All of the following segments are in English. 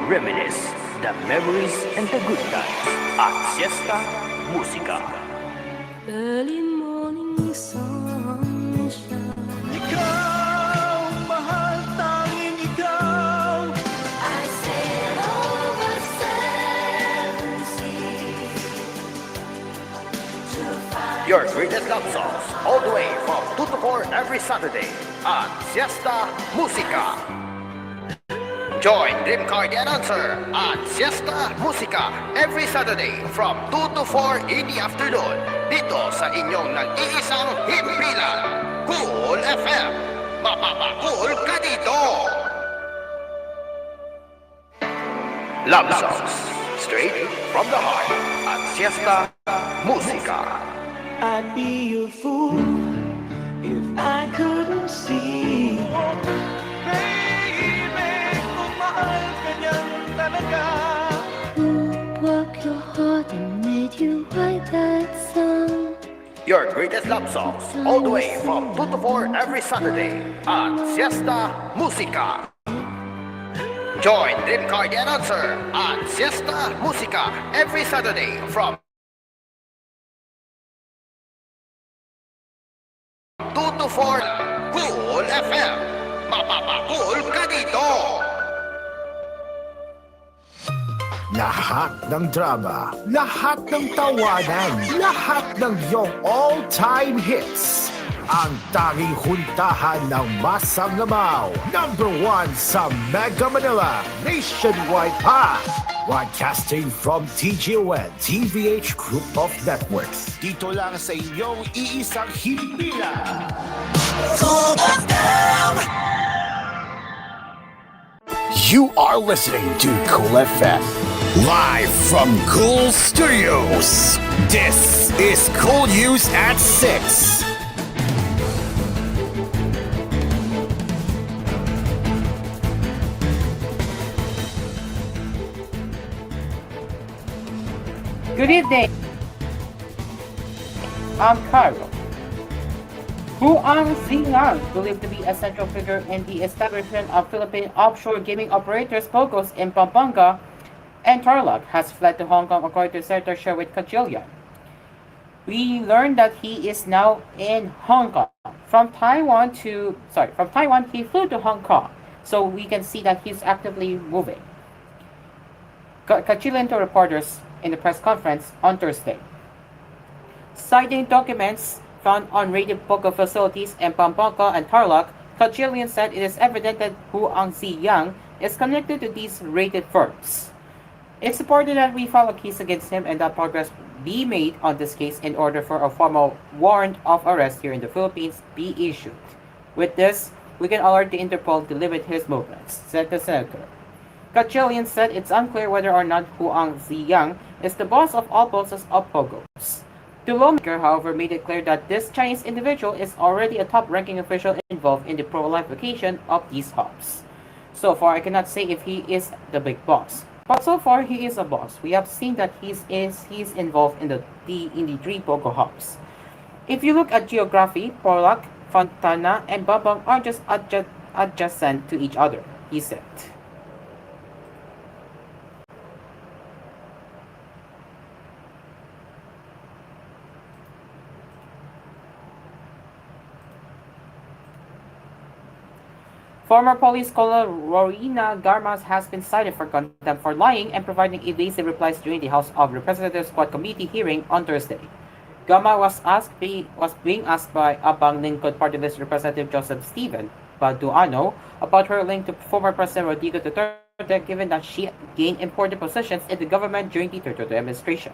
reminisce the memories and the good times at Siesta Musica. Early morning sunshine. Ikaw, mahal, tanging ikaw. I sail over seven seas to find Your greatest love songs all the way from 2 to 4 every Saturday at Siesta Musica. Join Dream Car the Announcer at Siesta Musica every Saturday from 2 to 4 in the afternoon dito sa inyong nag-iisang himpilan, Cool FM. Mapapakul ka dito! Love songs straight from the heart at Siesta Musica. I'd be a fool if I couldn't see. Baby, kung mahal ka niyan talaga. who broke your heart and made you write that song. Your greatest love songs all the way from 2 to 4 every Saturday at Siesta Musica. Join Dream Car the Announcer at Siesta Musica every Saturday from 2 to 4 Cool FM. Mapapakul ka dito! Lahat ng drama, lahat ng tawanan, lahat ng iyong all-time hits. Ang tanging huntahan ng Masang Lamaw. Number 1 sa Mega Manila, nationwide pa. Broadcasting from TGON, TVH Group of Networks. Dito lang sa inyong iisang himpilan. You are listening to Cool FM. Live from Cool Studios. This is Cool News at 6. Good evening. I'm Cairo. Hu Ang-Zi-Yang, believed to be a central figure in the establishment of Philippine offshore gaming operators Pogos in Pampanga and Tarlac, has fled to Hong Kong according to Senator Sherwin Kajilian. We learned that he is now in Hong Kong. From Taiwan, he flew to Hong Kong, so we can see that he's actively moving. Kajilian to reporters in the press conference on Thursday. Citing documents found on raided Pogo facilities in Pampanga and Tarlac, Kajilian said it is evident that Hu Ang-Zi-Yang is connected to these raided firms. It's important that we file a case against him and that progress be made on this case in order for a formal warrant of arrest here in the Philippines be issued. With this, we can alert the Interpol to limit his movements, said the senator. Kajilian said it's unclear whether or not Hu Ang-Zi-Yang is the boss of all bosses of Pogos. The lawmaker, however, made it clear that this Chinese individual is already a top-ranking official involved in the pro-lification of these hubs. So far, I cannot say if he is the big boss, but so far he is a boss. We have seen that he's involved in the three Pogo hubs. If you look at geography, Tarlac, Fontana, and Babang are just adjacent to each other, he said. Former police caller Rowena Garmas has been cited for contempt for lying and providing evasive replies during the House of Representatives Squad Committee hearing on Thursday. Garma was being asked by Abang Lingkod Party List Representative Joseph Stephen Paduano about her link to former President Rodrigo Duterte, given that she gained important positions in the government during the Duterte administration.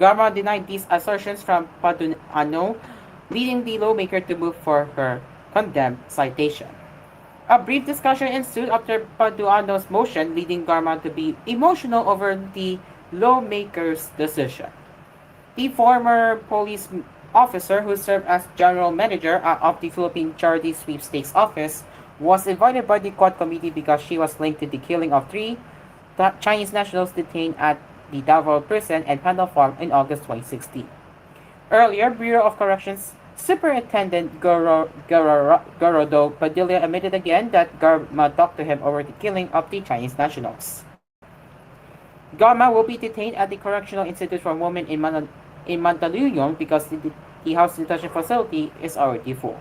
Garma denied these assertions from Paduano, leading the lawmaker to move for her contempt citation. A brief discussion ensued after Paduano's motion, leading Garma to be emotional over the lawmaker's decision. The former police officer who served as general manager of the Philippine Charity Sweepstakes Office was invited by the Quad Committee because she was linked to the killing of 3 Chinese nationals detained at the Davao Prison and Pandal Farm in August 2016. Earlier, Bureau of Corrections Superintendent Garodo Padilla admitted again that Garma talked to him over the killing of the Chinese nationals. Gama will be detained at the Correctional Institute for Women in Mandaluyong because the house detention facility is already full.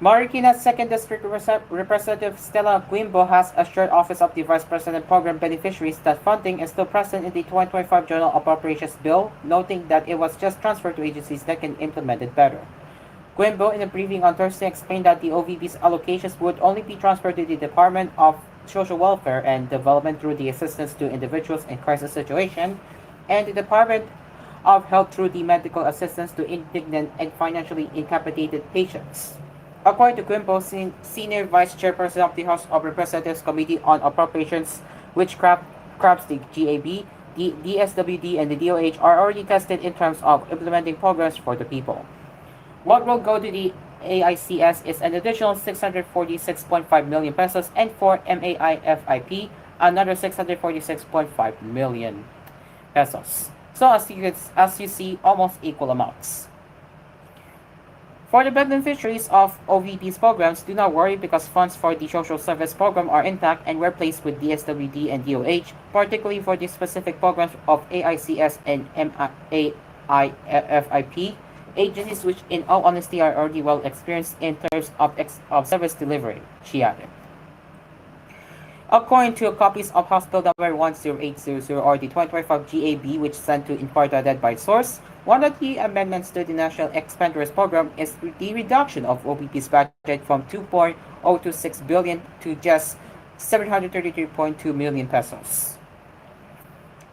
Marikina's 2nd District Representative Stella Quimbo has assured Office of the Vice President Program beneficiaries that funding is still present in the 2025 General Appropriations Bill, noting that it was just transferred to agencies that can implement it better. Quimbo, in a briefing on Thursday, explained that the OVB's allocations would only be transferred to the Department of Social Welfare and Development through the Assistance to Individuals in Crisis Situation, and the Department of Health through the Medical Assistance to Indigent and Financially Incapacitated Patients. According to Quimbo, Senior Vice Chairperson of the House of Representatives Committee on Appropriations, which crafts the GAB, the DSWD, and the DOH, are already tested in terms of implementing programs for the people. What will go to the AICS is an additional 646.5 million pesos, and for MAIFIP, another 646.5 million pesos. So as you see, almost equal amounts. For the beneficiaries of OVP's programs, do not worry because funds for the social service program are intact and were placed with DSWD and DOH, particularly for the specific programs of AICS and MAIFIP, agencies which in all honesty are already well experienced in terms of service delivery, she added. According to copies of House Bill number 10800 or the 2025 GAB, which sent to Inquiry by source, one of the amendments to the National Expenditures Program is the reduction of OVP's budget from 2.026 billion to just 733.2 million pesos.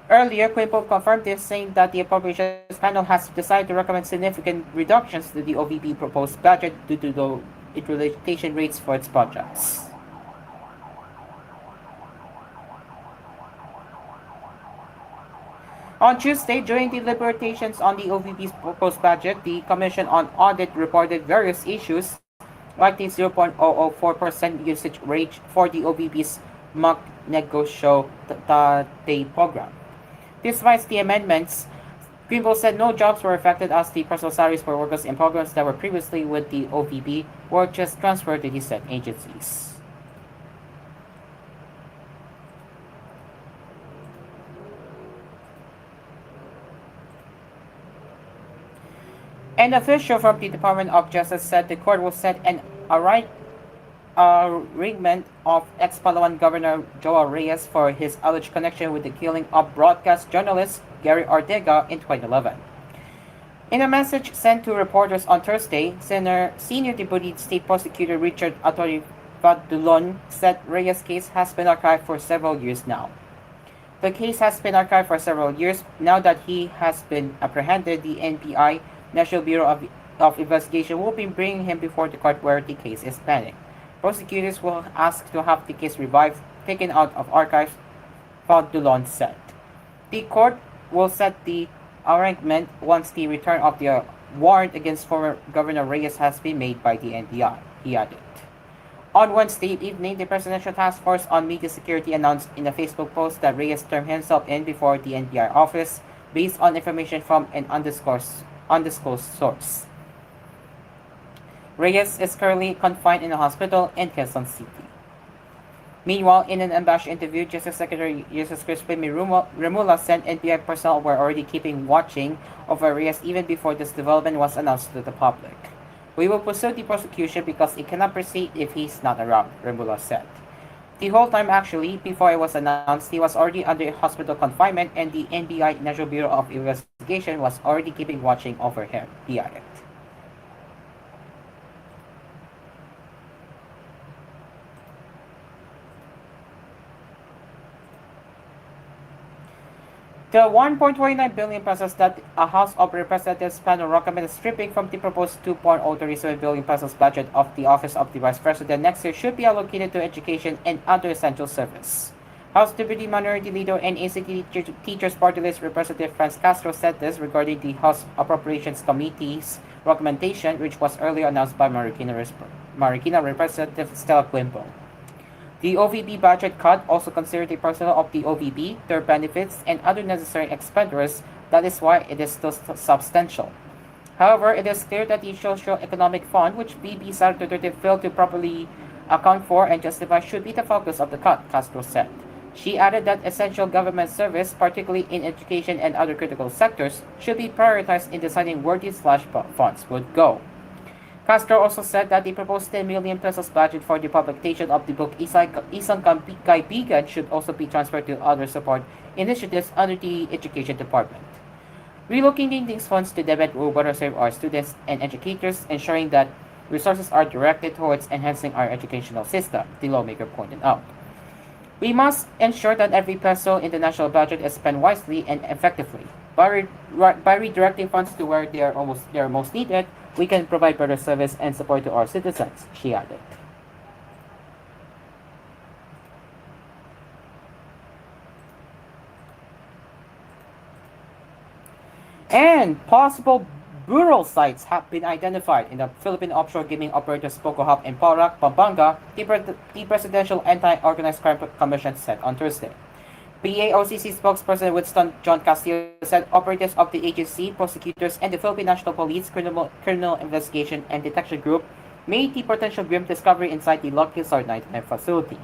Earlier, Quimbo confirmed this, saying that the Appropriations Panel has decided to recommend significant reductions to the OVP proposed budget due to the utilization rates for its projects. On Tuesday, during the deliberations on the OVP's proposed budget, the Commission on Audit reported various issues, like the 0.004% usage rate for the OVP's mock negotiate program. Despite the amendments, Quimbo said no jobs were affected as the personal salaries for workers in programs that were previously with the OVP were just transferred to the said agencies. An official from the Department of Justice said the court will set an arraignment of ex-Palawan Governor Joel Reyes for his alleged connection with the killing of broadcast journalist Gary Ortega in 2011. In a message sent to reporters on Thursday, Senior Deputy State Prosecutor Richard Atorifadulon said Reyes' case has been archived for several years now. The case has been archived for several years. Now that he has been apprehended, the NBI, National Bureau of Investigation, will be bringing him before the court where the case is pending. Prosecutors will ask to have the case revived, taken out of archives, Fadulon said. The court will set the arraignment once the return of the warrant against former Governor Reyes has been made by the NBI, he added. On Wednesday evening, the Presidential Task Force on Media Security announced in a Facebook post that Reyes turned himself in before the NBI office based on information from an undisclosed source. Reyes is currently confined in a hospital in Quezon City. Meanwhile, in an ambashed interview, Justice Secretary Jesus Crispin Remula said NBI personnel were already keeping watching over Reyes even before this development was announced to the public. We will pursue the prosecution because it cannot proceed if he's not around, Remula said. The whole time actually, before it was announced, he was already under hospital confinement and the NBI National Bureau of Investigation was already keeping watching over him, he added. The 1.29 billion pesos that a House of Representatives panel recommended stripping from the proposed 2.037 billion pesos budget of the Office of the Vice President next year should be allocated to education and other essential service. House Deputy Minority Leader and ACT Teachers Party List Representative Franz Castro said this regarding the House Appropriations Committee's recommendation, which was earlier announced by Marikina Representative Stella Quimbo. The OVP budget cut also considered the personnel of the OVP, their benefits, and other necessary expenditures. That is why it is still substantial. However, it is clear that the socio-economic fund, which BB Sara Duterte failed to properly account for and justify, should be the focus of the cut, Castro said. She added that essential government service, particularly in education and other critical sectors, should be prioritized in deciding where these slash funds would go. Castro also said that the proposed 10 million pesos budget for the publication of the book Isang Kaibigan should also be transferred to other support initiatives under the Education Department. Relocating these funds to DepEd will better serve our students and educators, ensuring that resources are directed towards enhancing our educational system, the lawmaker pointed out. We must ensure that every peso in the national budget is spent wisely and effectively. By redirecting funds to where they are most needed, we can provide better service and support to our citizens, she added. And possible burial sites have been identified in the Philippine offshore gaming operators Poco Hub in Porac, Pampanga, the Presidential Anti-Organized Crime Commission said on Thursday. PAOCC spokesperson Winston John Castillo said operatives of the agency, prosecutors, and the Philippine National Police Criminal Investigation and Detection Group made the potential grim discovery inside the Lucky Star 99 facility.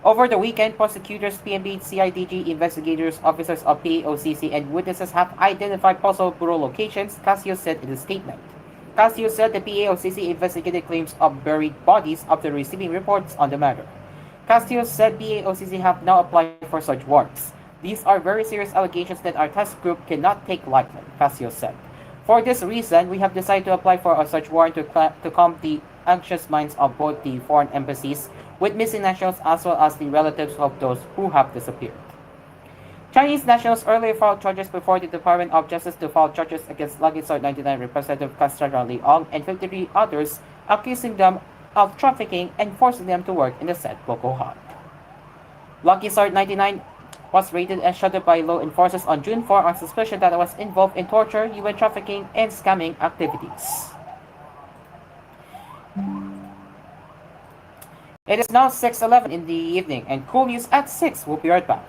Over the weekend, prosecutors, PNP, CIDG, investigators, officers of PAOCC, and witnesses have identified possible burial locations, Castillo said in a statement. Castillo said the PAOCC investigated claims of buried bodies after receiving reports on the matter. Castillo said PAOCC have now applied for such warrants. These are very serious allegations that our task group cannot take lightly, Castillo said. For this reason, we have decided to apply for a search warrant to calm the anxious minds of both the foreign embassies with missing nationals as well as the relatives of those who have disappeared. Chinese nationals earlier filed charges before the Department of Justice to file charges against Lucky Star 99 Representative Cassandra Leong and 53 others, accusing them of trafficking and forcing them to work in the said Poco Hub. Lucky Star 99 was raided and shuttered by law enforcers on June 4 on suspicion that it was involved in torture, human trafficking, and scamming activities. It is now 6:11 in the evening, and koolNews at 6 will be right back.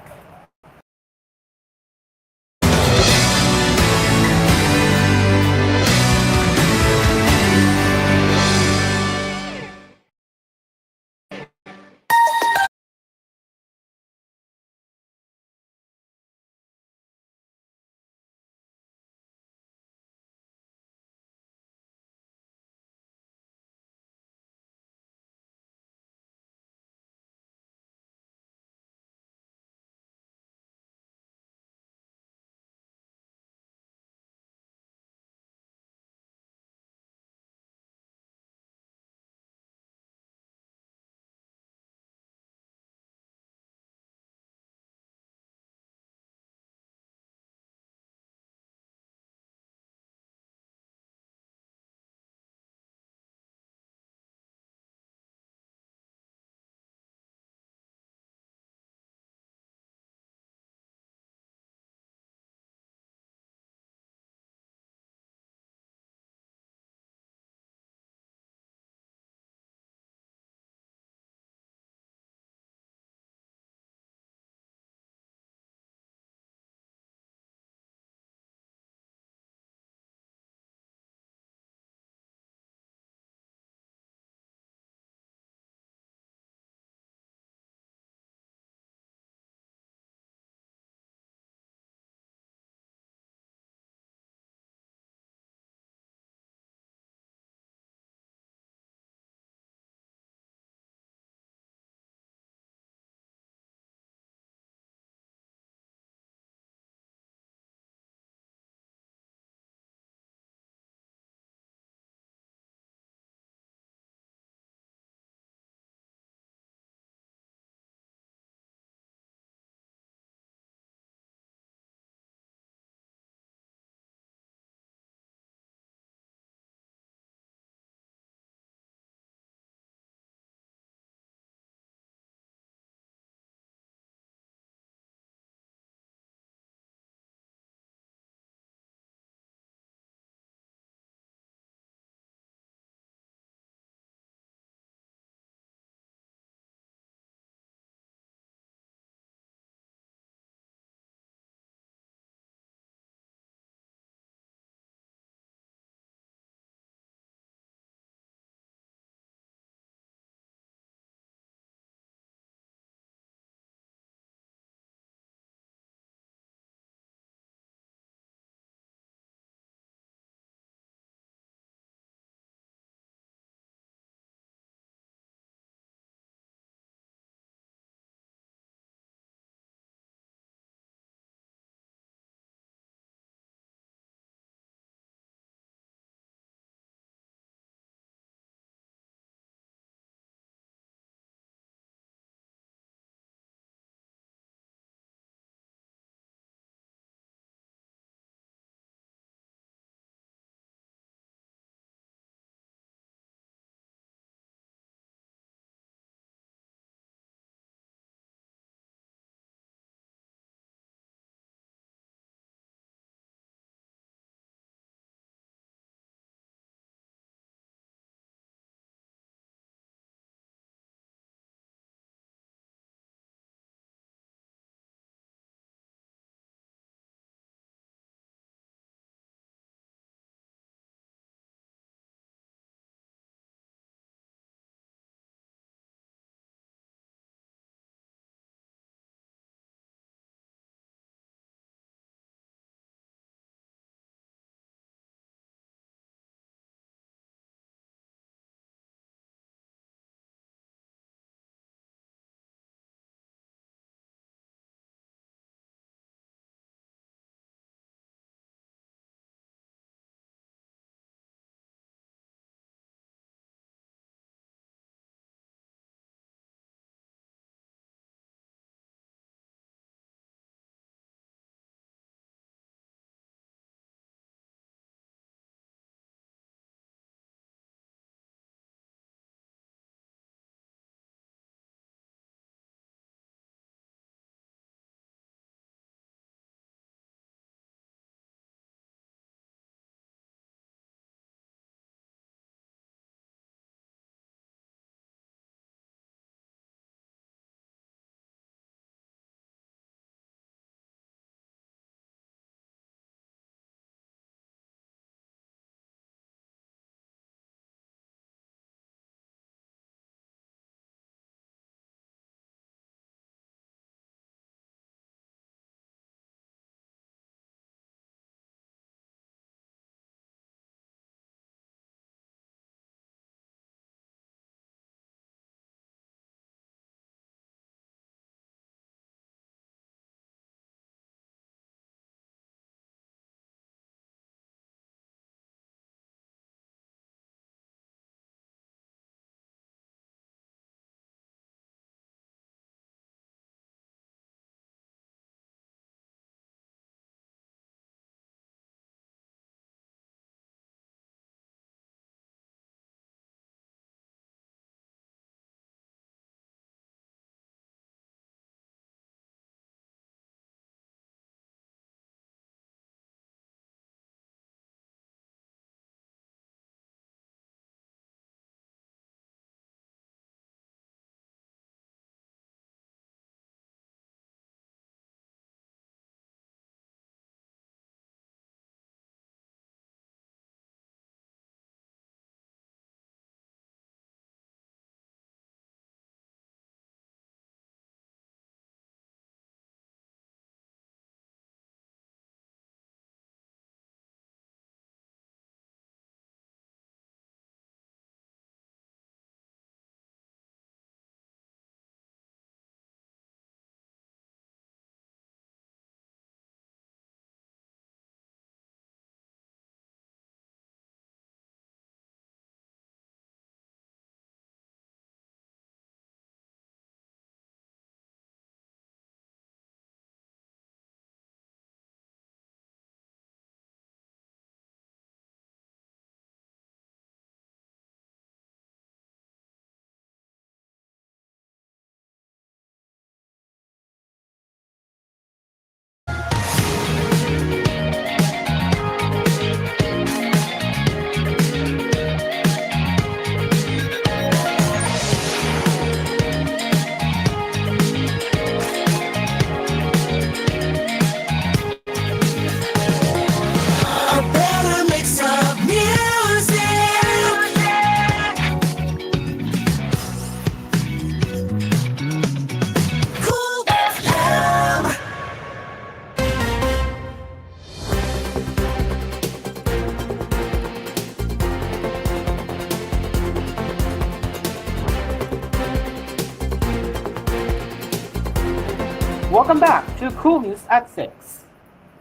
Welcome back to Cool News at 6.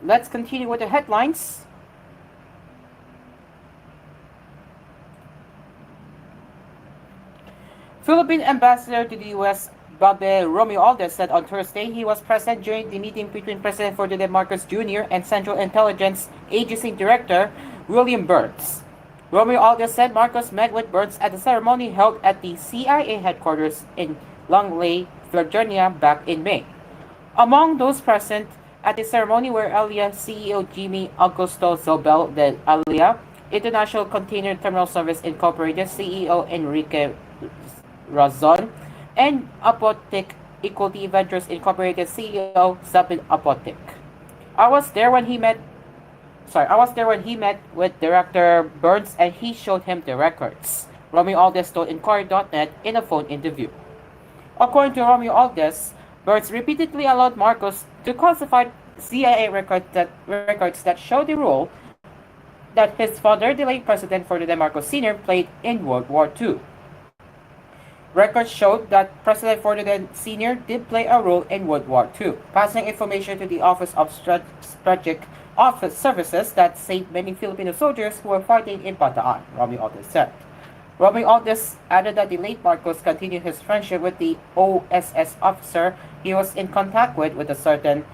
Let's continue with the headlines. Philippine Ambassador to the U.S. Babe Romeo Aldez said on Thursday he was present during the meeting between President Ferdinand Marcos Jr. and Central Intelligence Agency Director William Burns. Romeo Aldez said Marcos met with Burns at a ceremony held at the CIA headquarters in Langley, Virginia back in May. Among those present at the ceremony were Alia CEO Jimmy Augusto Zobel de Alia, International Container Terminal Service Incorporated CEO Enrique Razon, and Apotek Equity Ventures Incorporated CEO Sabin Apotek. I was there when he met with Director Burns and he showed him the records. Romeo Aldez told Inquirer.net in a phone interview. According to Romeo Aldez, Burns repeatedly allowed Marcos to classify CIA records that show the role that his father, the late President Ferdinand Marcos Sr., played in World War II. Records showed that President Ferdinand Sr. did play a role in World War II, passing information to the Office of Strategic Office Services that saved many Filipino soldiers who were fighting in Bataan, Romeo Aldez said. Romeo Aldez added that the late Marcos continued his friendship with the OSS officer he was in contact with a certain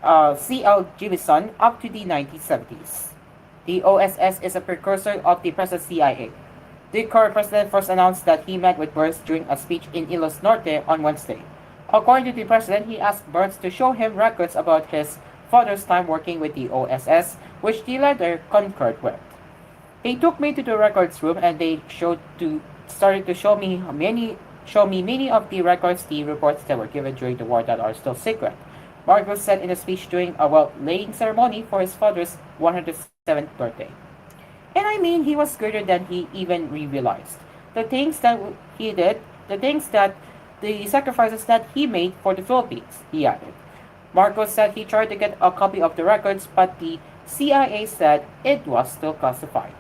C.L. Jimison up to the 1970s. The OSS is a precursor of the present CIA. The current president first announced that he met with Burns during a speech in Ilos Norte on Wednesday. According to the president, he asked Burns to show him records about his father's time working with the OSS, which the latter concurred with. They took me to the records room and they started to show me many of the records, the reports that were given during the war that are still secret. Marcos said in a speech during a well-laying ceremony for his father's 107th birthday. And I mean, he was greater than he even realized. The things that he did, the sacrifices that he made for the Philippines, he added. Marcos said he tried to get a copy of the records, but the CIA said it was still classified.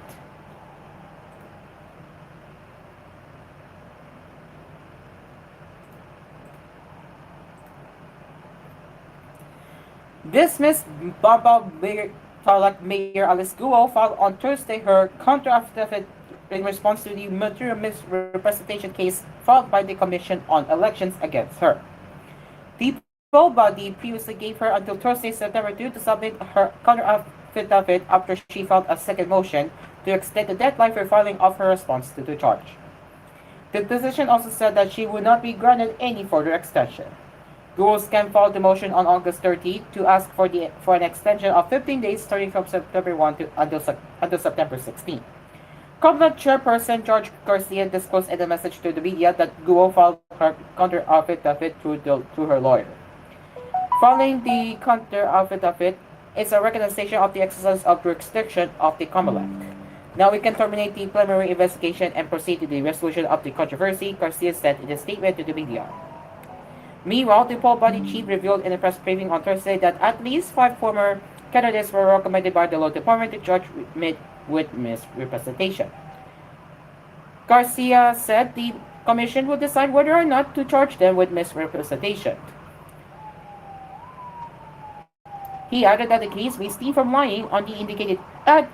Dismissed Bamba Mayor Alice Guo filed on Thursday her counter-affidavit in response to the material misrepresentation case filed by the Commission on Elections against her. The poll body previously gave her until Thursday, September 2 to submit her counter-affidavit after she filed a second motion to extend the deadline for filing of her response to the charge. The decision also said that she would not be granted any further extension. Guo's camp filed the motion on August 30 to ask for an extension of 15 days starting from September 1 until September 16. COMELEC chairperson George Garcia disclosed in a message to the media that Guo filed her counter-affidavit through her lawyer. Filing the counter-affidavit is a recognition of the exercise of jurisdiction of the COMELEC. Now we can terminate the preliminary investigation and proceed to the resolution of the controversy, Garcia said in a statement to the media. Meanwhile, the poll body chief revealed in a press briefing on Thursday that at least 5 former candidates were recommended by the law department to charge with misrepresentation. Garcia said the commission will decide whether or not to charge them with misrepresentation. He added that the case may stem from lying on the indicated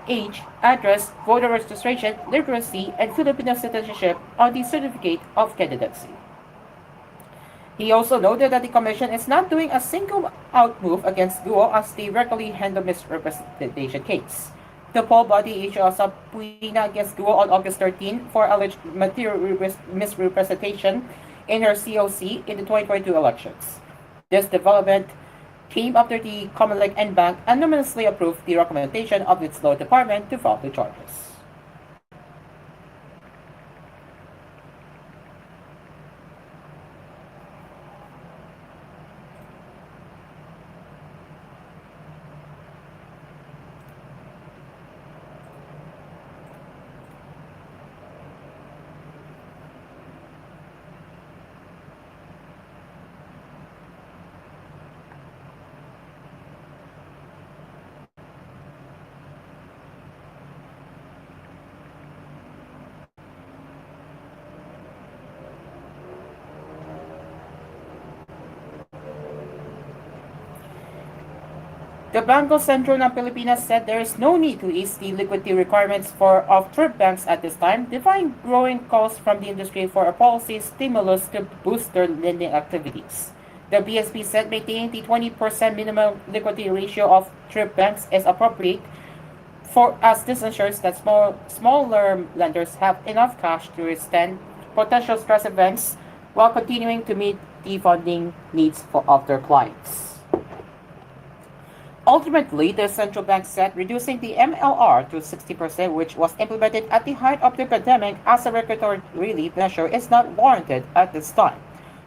age, address, voter registration, literacy, and Filipino citizenship on the certificate of candidacy. He also noted that the commission is not doing a single-out move against Guo as they regularly handle misrepresentation case. The poll body issued a subpoena against Guo on August 13 for alleged material misrepresentation in her COC in the 2022 elections. This development came after the COMELEC and Bank anonymously approved the recommendation of its law department to file the charges. The Bangko Sentro ng Pilipinas said there is no need to ease the liquidity requirements of third banks at this time, defying growing calls from the industry for a policy stimulus to boost their lending activities. The BSP said maintaining the 20% minimum liquidity ratio of third banks is appropriate as this ensures that smaller lenders have enough cash to withstand potential stress events while continuing to meet the funding needs of their clients. Ultimately, the central bank said reducing the MLR to 60%, which was implemented at the height of the pandemic as a regulatory relief measure, is not warranted at this time.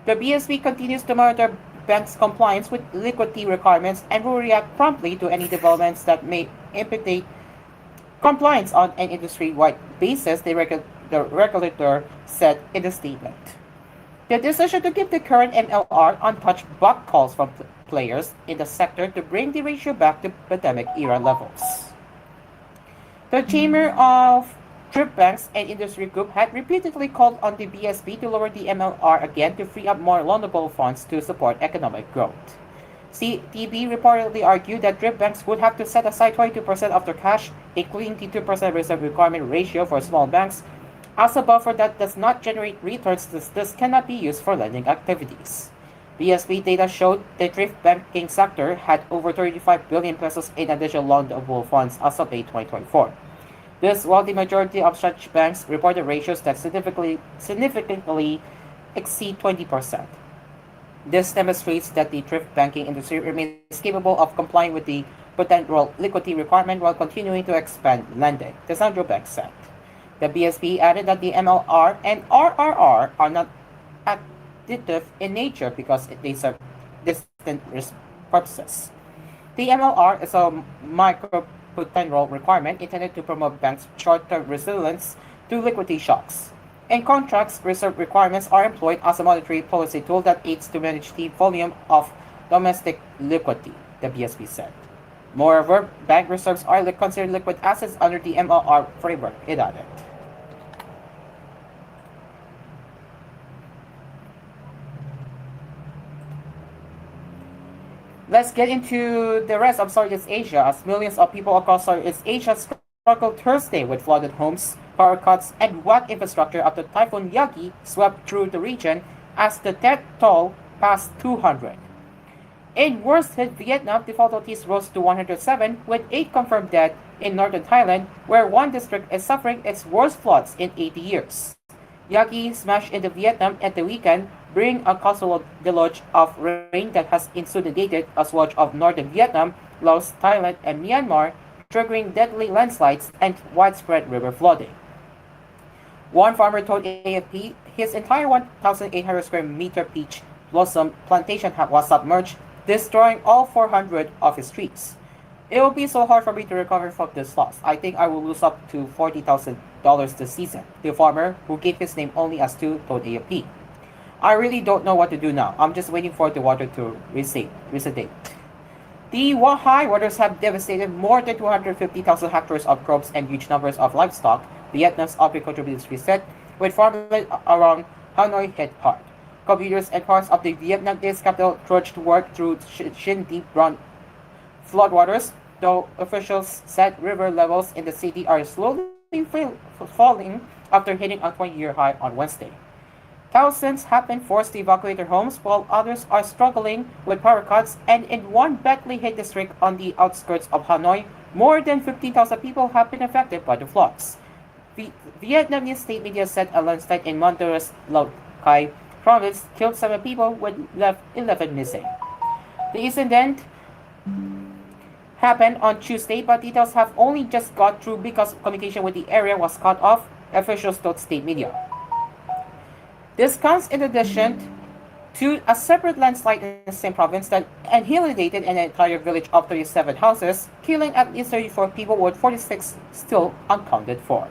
The BSP continues to monitor banks' compliance with liquidity requirements and will react promptly to any developments that may impede compliance on an industry-wide basis, the regulator said in a statement. The decision to keep the current MLR untouched bucked calls from players in the sector to bring the ratio back to pandemic-era levels. The Chamber of Trade Banks and Industry Group had repeatedly called on the BSP to lower the MLR again to free up more loanable funds to support economic growth. CTB reportedly argued that trade banks would have to set aside 22% of their cash, including the 2% reserve requirement ratio for small banks, as a buffer that does not generate returns. This cannot be used for lending activities. BSP data showed the thrift banking sector had over 35 billion pesos in additional loanable funds as of May 2024. This while the majority of such banks reported ratios that significantly exceed 20%. This demonstrates that the thrift banking industry remains capable of complying with the potential liquidity requirement while continuing to expand lending, the central bank said. The BSP added that the MLR and RRR are not additive in nature because they serve distinct purposes. The MLR is a micro-potential requirement intended to promote banks' short-term resilience to liquidity shocks. In contrast, reserve requirements are employed as a monetary policy tool that aids to manage the volume of domestic liquidity, the BSP said. Moreover, bank reserves are considered liquid assets under the MLR framework, it added. Let's get into the rest of Southeast Asia, as millions of people across Southeast Asia struggled Thursday with flooded homes, power cuts, and wet infrastructure after Typhoon Yagi swept through the region as the death toll passed 200. In worst-hit Vietnam, the fatalities rose to 107, with 8 confirmed dead in northern Thailand, where one district is suffering its worst floods in 80 years. Yagi smashed into Vietnam at the weekend, bringing a colossal deluge of rain that has inundated a swatch of northern Vietnam, Laos, Thailand, and Myanmar, triggering deadly landslides and widespread river flooding. One farmer told AFP his entire 1,800 square meter peach blossom plantation was submerged, destroying all 400 of his trees. It will be so hard for me to recover from this loss. I think I will lose up to $40,000 this season, the farmer, who gave his name only as to, told AFP. I really don't know what to do now. I'm just waiting for the water to recede. The high waters have devastated more than 250,000 hectares of crops and huge numbers of livestock, Vietnam's agriculture ministry said, with farmland around Hanoi hit hard. Commuters and parts of the Vietnamese capital trudged to work through shin-deep brown floodwaters, though officials said river levels in the city are slowly falling after hitting a 20-year high on Wednesday. Thousands have been forced to evacuate their homes, while others are struggling with power cuts, and in one badly hit district on the outskirts of Hanoi, more than 15,000 people have been affected by the floods. Vietnamese state media said a landslide in Monteros Lao Cai province killed 7 people, with 11 missing. The incident happened on Tuesday, but details have only just got through because communication with the area was cut off, officials told state media. This comes in addition to a separate landslide in the same province that annihilated an entire village of 37 houses, killing at least 34 people, with 46 still unaccounted for.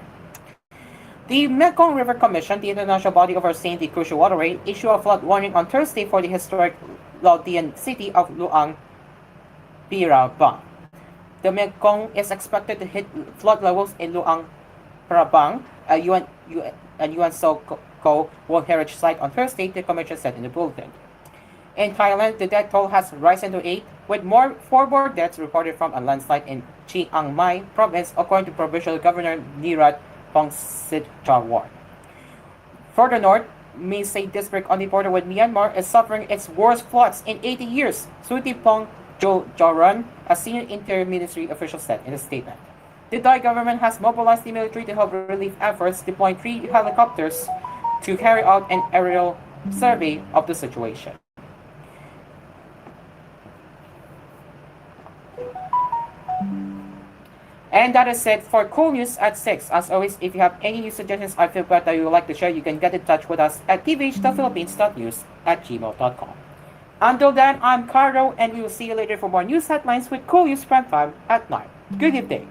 The Mekong River Commission, the international body overseeing the crucial waterway, issued a flood warning on Thursday for the historic Laodian city of Luang Prabang. The Mekong is expected to hit flood levels in Luang Prabang, a UNESCO World Heritage Site, on Thursday, the Commission said in the bulletin. In Thailand, the death toll has risen to 8, with four more deaths reported from a landslide in Chiang Mai province, according to Provincial Governor Nirat Pongsit-Chawat. Further north, Misay district on the border with Myanmar is suffering its worst floods in 80 years, Sutipong Joran, a senior interior ministry official said in a statement. The Thai government has mobilized the military to help relief efforts, deploying 3 helicopters to carry out an aerial survey of the situation. And that is it for koolNews at 6. As always, if you have any news suggestions or feedback that you would like to share, you can get in touch with us at tvh.philippines.news@gmail.com. Until then, I'm Caro, and we will see you later for more news headlines with koolNews Prime Time at 9. Good evening.